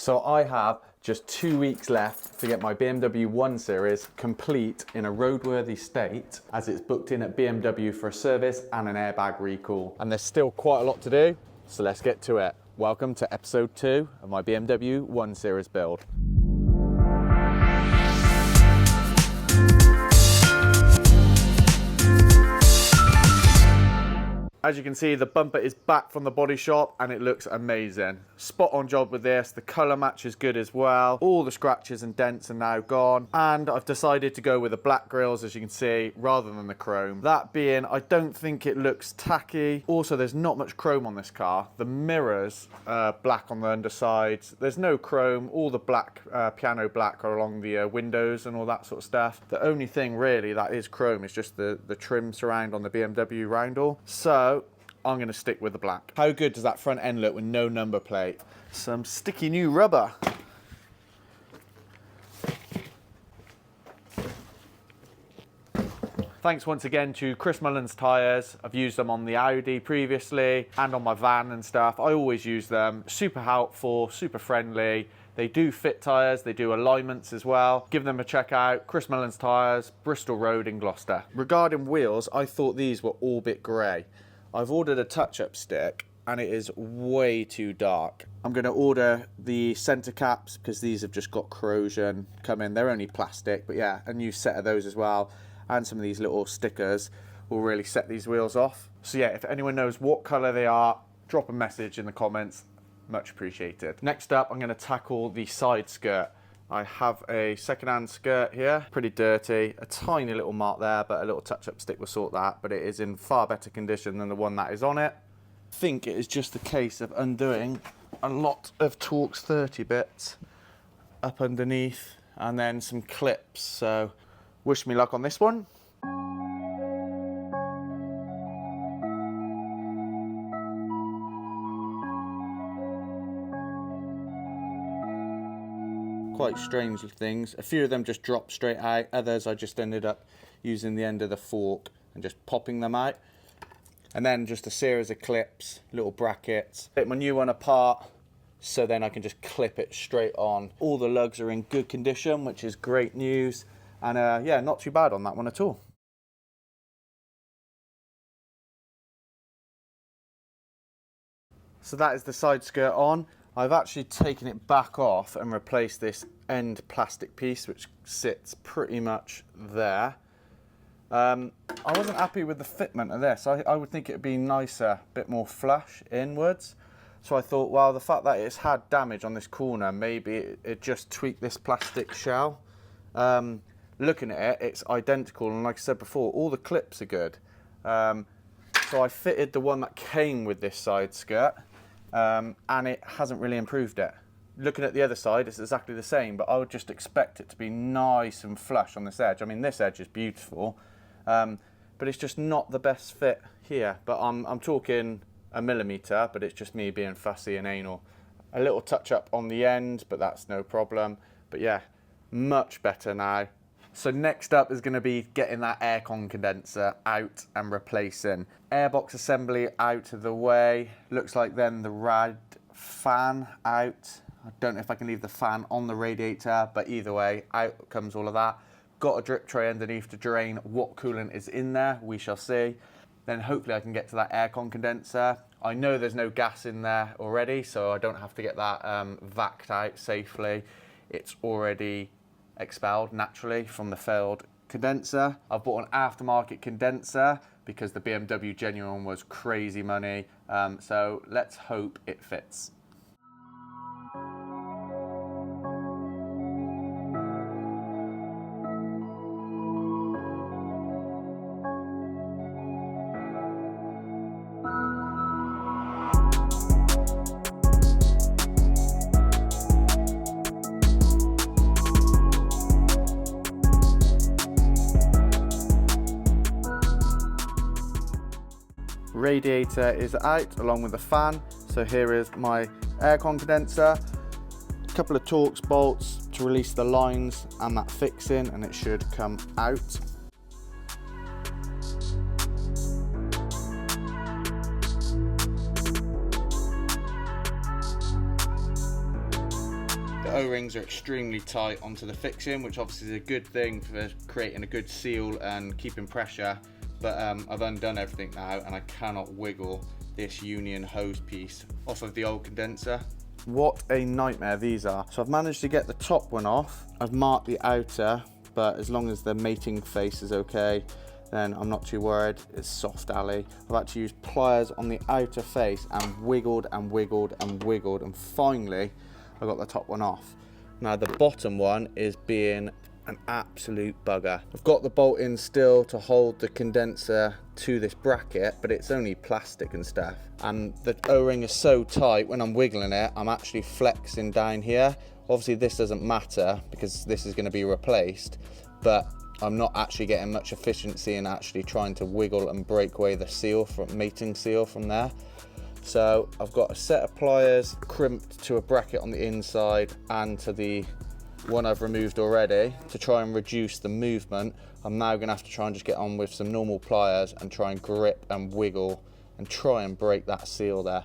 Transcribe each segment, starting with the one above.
So I have just 2 weeks left to get my BMW 1 Series complete in a roadworthy state, as it's booked in at BMW for a service and an airbag recall. And there's still quite a lot to do, so let's get to it. Welcome to episode 2 of my BMW 1 Series build. As you can see, the bumper is back from the body shop and it looks amazing. Spot on job with this. The color match is good as well. All the scratches and dents are now gone. And I've decided to go with the black grills, as you can see, rather than the chrome. That being, I don't think it looks tacky. Also, there's not much chrome on this car. The mirrors are black on the undersides. There's no chrome. All the black, piano black are along the windows and all that sort of stuff. The only thing really that is chrome is just the trim surround on the BMW roundel. So I'm going to stick with the black. How good does that front end look with no number plate? Some sticky new rubber. Thanks once again to Chris Mullen's tyres. I've used them on the Audi previously and on my van and stuff. I always use them. Super helpful, super friendly. They do fit tyres, they do alignments as well. Give them a check out. Chris Mullen's Tyres, Bristol Road in Gloucester. Regarding wheels, I thought these were all bit grey. I've ordered a touch-up stick and it is way too dark. I'm going to order the centre caps because these have just got corrosion coming. They're only plastic, but yeah, a new set of those as well. And some of these little stickers will really set these wheels off. So yeah, if anyone knows what colour they are, drop a message in the comments. Much appreciated. Next up, I'm going to tackle the side skirt. I have a second-hand skirt here, pretty dirty, a tiny little mark there, but a little touch-up stick will sort that, but it is in far better condition than the one that is on it. I think it is just a case of undoing a lot of Torx 30 bits up underneath and then some clips, so wish me luck on this one. Quite strange things. A few of them just drop straight out. Others I just ended up using the end of the fork and just popping them out. And then just a series of clips, little brackets. Take my new one apart so then I can just clip it straight on. All the lugs are in good condition, which is great news. And yeah, not too bad on that one at all. So that is the side skirt on. I've actually taken it back off and replaced this end plastic piece, which sits pretty much there. I wasn't happy with the fitment of this. I would think it would be nicer, a bit more flush inwards. So I thought, well, the fact that it's had damage on this corner, maybe it just tweaked this plastic shell. Looking at it, it's identical, and like I said before, all the clips are good. So I fitted the one that came with this side skirt. And it hasn't really improved it. Looking at the other side, it's exactly the same, but I would just expect it to be nice and flush on this edge. I mean, this edge is beautiful, but it's just not the best fit here. But I'm talking a millimetre, but it's just me being fussy and anal. A little touch up on the end, but that's no problem. But yeah, much better now. So next up is going to be getting that aircon condenser out and replacing. Airbox assembly out of the way. Looks like then the rad fan out. I don't know if I can leave the fan on the radiator, but either way, out comes all of that. Got a drip tray underneath to drain what coolant is in there. We shall see. Then hopefully I can get to that aircon condenser. I know there's no gas in there already, so I don't have to get that vacked out safely. It's already expelled naturally from the failed condenser. I've bought an aftermarket condenser because the BMW genuine was crazy money. So let's hope it fits. Radiator is out along with the fan. So here is my aircon condenser, a couple of Torx bolts to release the lines and that fixing, and it should come out. The O-rings are extremely tight onto the fixing, which obviously is a good thing for creating a good seal and keeping pressure. But I've undone everything now and I cannot wiggle this union hose piece off of the old condenser. What a nightmare these are. So I've managed to get the top one off. I've marked the outer, but as long as the mating face is okay, then I'm not too worried. It's soft alley. I've had to use pliers on the outer face and wiggled and wiggled and wiggled, and finally I got the top one off. Now the bottom one is being an absolute bugger. I've got the bolt in still to hold the condenser to this bracket, but it's only plastic and stuff. And the O-ring is so tight, when I'm wiggling it, I'm actually flexing down here. Obviously this doesn't matter because this is going to be replaced, but I'm not actually getting much efficiency in actually trying to wiggle and break away the seal from mating seal from there. So I've got a set of pliers crimped to a bracket on the inside and to the one I've removed already to try and reduce the movement. I'm now going to have to try and just get on with some normal pliers and try and grip and wiggle and try and break that seal there.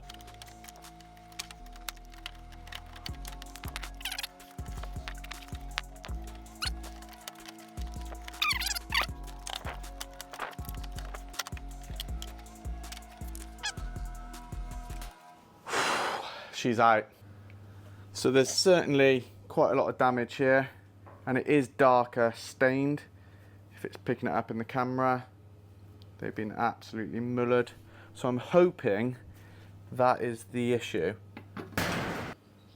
She's out. So there's certainly quite a lot of damage here, and it is darker stained. If it's picking it up in the camera, they've been absolutely mullered. So I'm hoping that is the issue.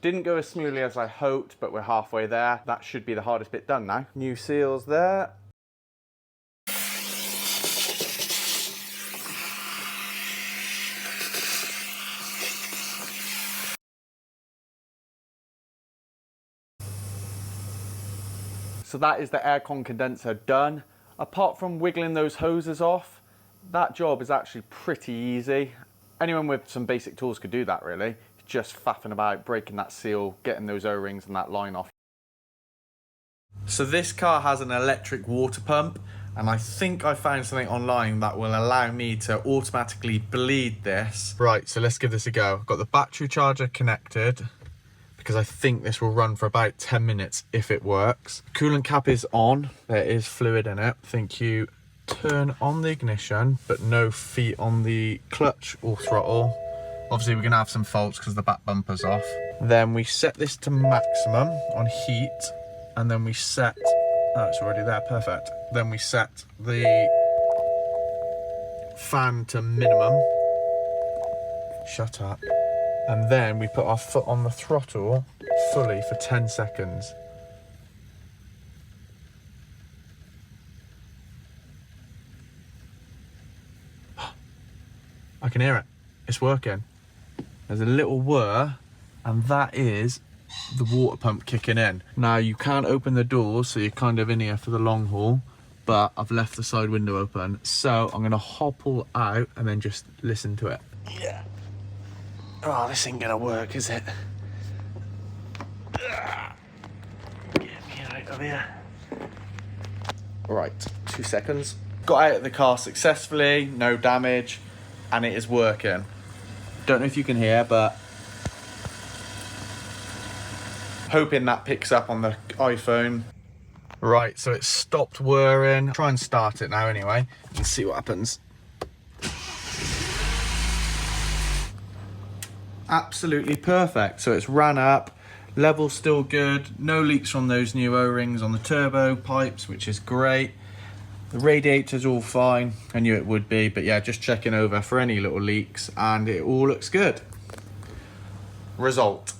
Didn't go as smoothly as I hoped, but we're halfway there. That should be the hardest bit done now. New seals there. So that is the aircon condenser done. Apart from wiggling those hoses off, that job is actually pretty easy. Anyone with some basic tools could do that really. Just faffing about, breaking that seal, getting those O-rings and that line off. So this car has an electric water pump, and I think I found something online that will allow me to automatically bleed this. Right, so let's give this a go. I've got the battery charger connected, because I think this will run for about 10 minutes if it works. Coolant cap is on, there is fluid in it. I think you turn on the ignition, but no feet on the clutch or throttle. Obviously we're gonna have some faults because the back bumper's off. Then we set this to maximum on heat, and then we set, oh it's already there, perfect. Then we set the fan to minimum. Shut up. And then we put our foot on the throttle fully for 10 seconds. I can hear it. It's working. There's a little whir, and that is the water pump kicking in. Now you can't open the doors, so you're kind of in here for the long haul, but I've left the side window open. So I'm gonna hobble out and then just listen to it. Yeah. Oh, this ain't gonna work, is it? Get me out of here. Right, 2 seconds. Got out of the car successfully, no damage, and it is working. Don't know if you can hear, but hoping that picks up on the iPhone. Right, so it's stopped whirring. Try and start it now anyway, and see what happens. Absolutely perfect. So it's ran up, level's still good, no leaks from those new O-rings on the turbo pipes, which is great. The radiator's all fine. I knew it would be, but yeah, just checking over for any little leaks, and it all looks good. Result.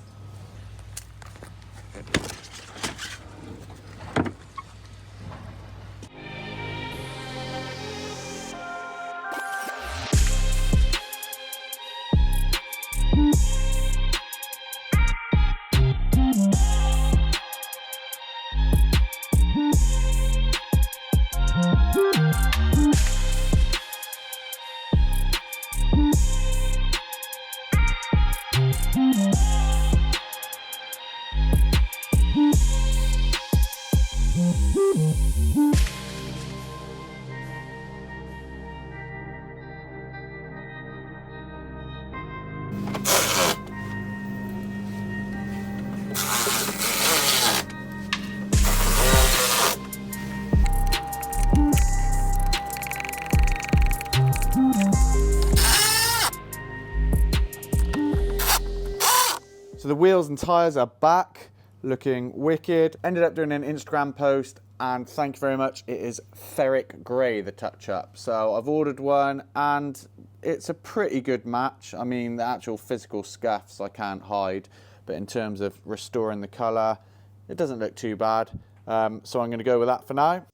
the wheels and tyres are back, looking wicked. Ended up doing an Instagram post, and thank you very much. It is ferric grey, the touch-up. So I've ordered one, and it's a pretty good match. I mean, the actual physical scuffs I can't hide, but in terms of restoring the colour, it doesn't look too bad. So I'm going to go with that for now.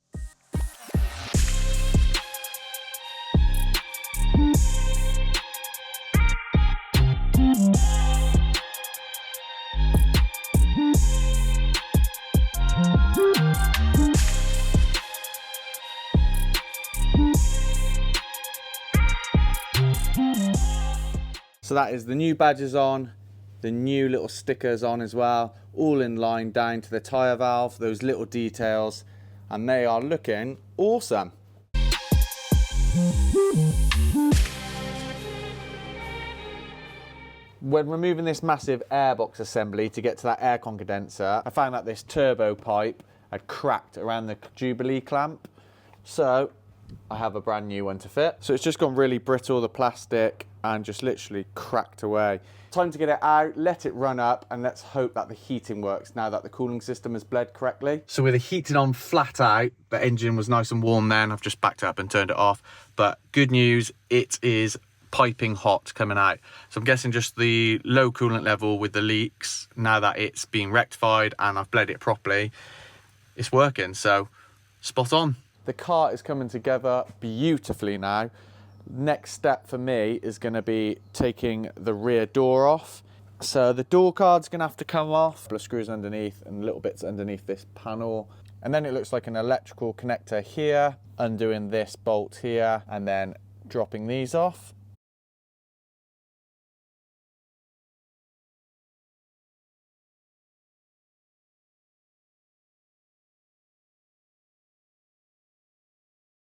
So that is the new badges on, the new little stickers on as well, all in line down to the tyre valve, those little details, and they are looking awesome. When removing this massive airbox assembly to get to that air condenser, I found that this turbo pipe had cracked around the Jubilee clamp. So I have a brand new one to fit. So it's just gone really brittle, the plastic, and just literally cracked away. Time to get it out, let it run up, and let's hope that the heating works now that the cooling system has bled correctly. So with the heating on flat out, the engine was nice and warm then. I've just backed up and turned it off. But good news, it is piping hot coming out. So I'm guessing just the low coolant level with the leaks, now that it's been rectified and I've bled it properly, it's working, so spot on. The car is coming together beautifully now. Next step for me is going to be taking the rear door off. So the door card's going to have to come off, a couple of screws underneath and little bits underneath this panel. And then it looks like an electrical connector here, undoing this bolt here, and then dropping these off.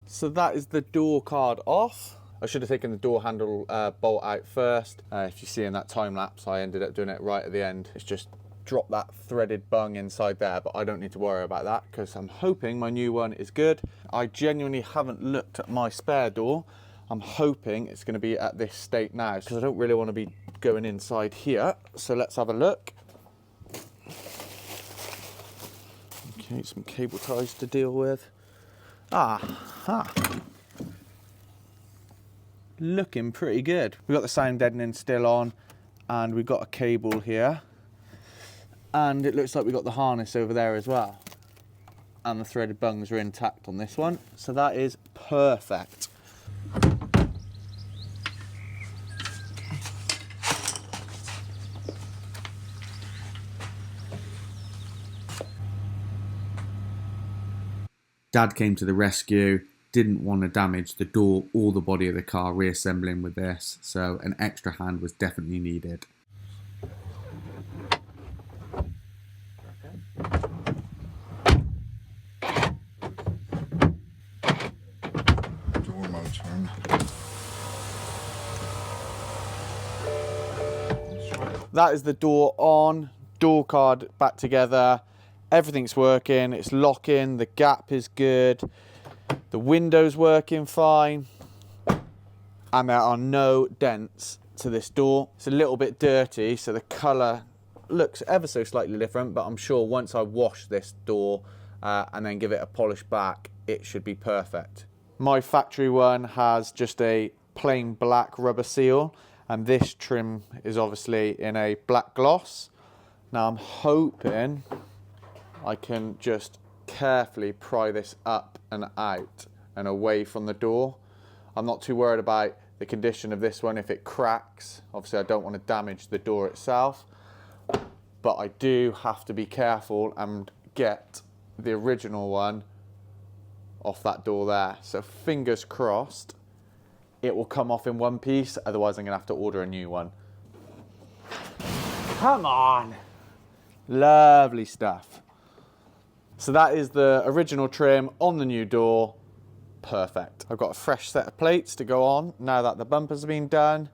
So that is the door card off. I should have taken the door handle bolt out first. If you see in that time lapse, I ended up doing it right at the end. It's just dropped that threaded bung inside there, but I don't need to worry about that because I'm hoping my new one is good. I genuinely haven't looked at my spare door. I'm hoping it's going to be at this state now because I don't really want to be going inside here. So let's have a look. Okay, some cable ties to deal with. Aha! Looking pretty good. We've got the sound deadening still on, and we've got a cable here. And it looks like we've got the harness over there as well. And the threaded bungs are intact on this one, so that is perfect. Dad came to the rescue, didn't want to damage the door or the body of the car reassembling with this, so an extra hand was definitely needed. Door motor. That is the door on, door card back together. Everything's working, it's locking, the gap is good, the window's working fine, and there are no dents to this door. It's a little bit dirty, so the colour looks ever so slightly different, but I'm sure once I wash this door and then give it a polish back, it should be perfect. My factory one has just a plain black rubber seal, and this trim is obviously in a black gloss. Now I'm hoping I can just carefully pry this up and out and away from the door. I'm not too worried about the condition of this one if it cracks. Obviously I don't want to damage the door itself, but I do have to be careful and get the original one off that door there. So fingers crossed it will come off in one piece, otherwise I'm gonna have to order a new one. Come on! Lovely stuff. So that is the original trim on the new door. Perfect. I've got a fresh set of plates to go on now that the bumpers have been done.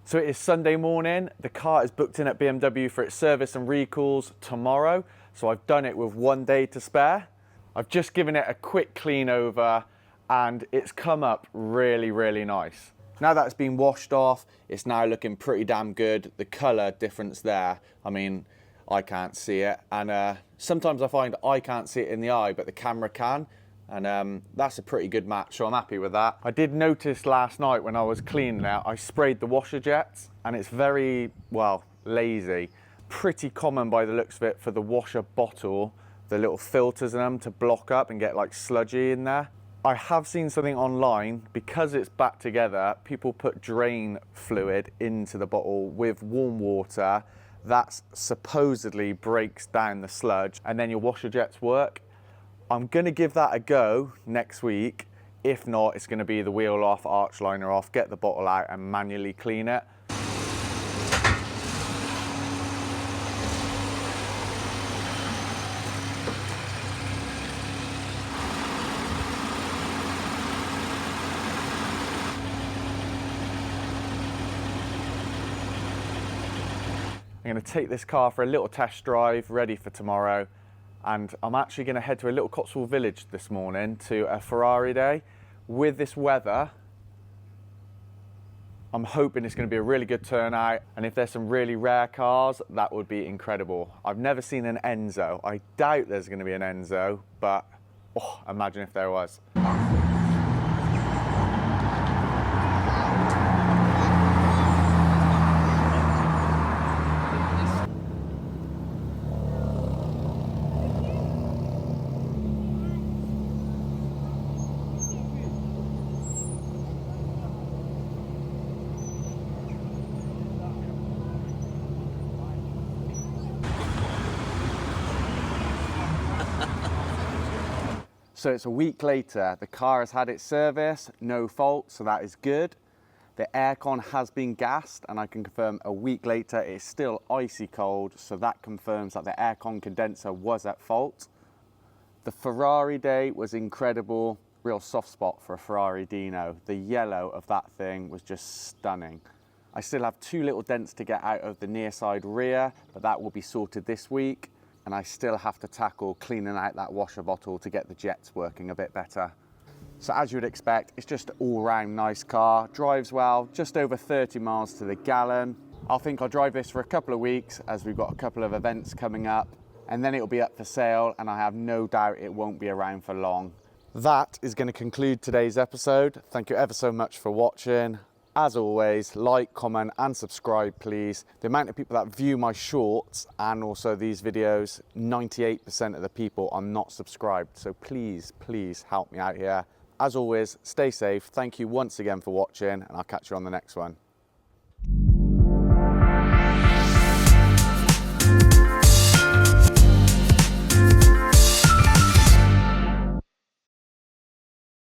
So it is Sunday morning. The car is booked in at BMW for its service and recalls tomorrow. So I've done it with 1 day to spare. I've just given it a quick clean over and it's come up really, really nice. Now that it's been washed off, it's now looking pretty damn good. The colour difference there, I mean, I can't see it. And sometimes I find I can't see it in the eye, but the camera can. And that's a pretty good match, so I'm happy with that. I did notice last night when I was cleaning it, I sprayed the washer jets, and it's very, well, lazy. Pretty common by the looks of it for the washer bottle, the little filters in them to block up and get like sludgy in there. I have seen something online, because it's back together, people put drain fluid into the bottle with warm water. That supposedly breaks down the sludge and then your washer jets work. I'm gonna give that a go next week. If not, it's gonna be the wheel off, arch liner off, get the bottle out and manually clean it. I'm going to take this car for a little test drive, ready for tomorrow. And I'm actually going to head to a little Cotswold village this morning to a Ferrari day. With this weather, I'm hoping it's going to be a really good turnout. And if there's some really rare cars, that would be incredible. I've never seen an Enzo. I doubt there's going to be an Enzo, but oh, imagine if there was. So it's a week later, the car has had its service, no fault, so that is good. The aircon has been gassed, and I can confirm a week later it's still icy cold, so that confirms that the aircon condenser was at fault. The Ferrari day was incredible, real soft spot for a Ferrari Dino. The yellow of that thing was just stunning. I still have 2 little dents to get out of the near side rear, but that will be sorted this week. And I still have to tackle cleaning out that washer bottle to get the jets working a bit better. So as you would expect, it's just an all-round nice car, drives well, just over 30 miles to the gallon. I think I'll drive this for a couple of weeks as we've got a couple of events coming up, and then it'll be up for sale, and I have no doubt it won't be around for long. That is going to conclude today's episode. Thank you ever so much for watching. As always, like, comment and subscribe please. The amount of people that view my shorts and also these videos, 98% of the people are not subscribed. So please, please help me out here. As always, stay safe. Thank you once again for watching, and I'll catch you on the next one.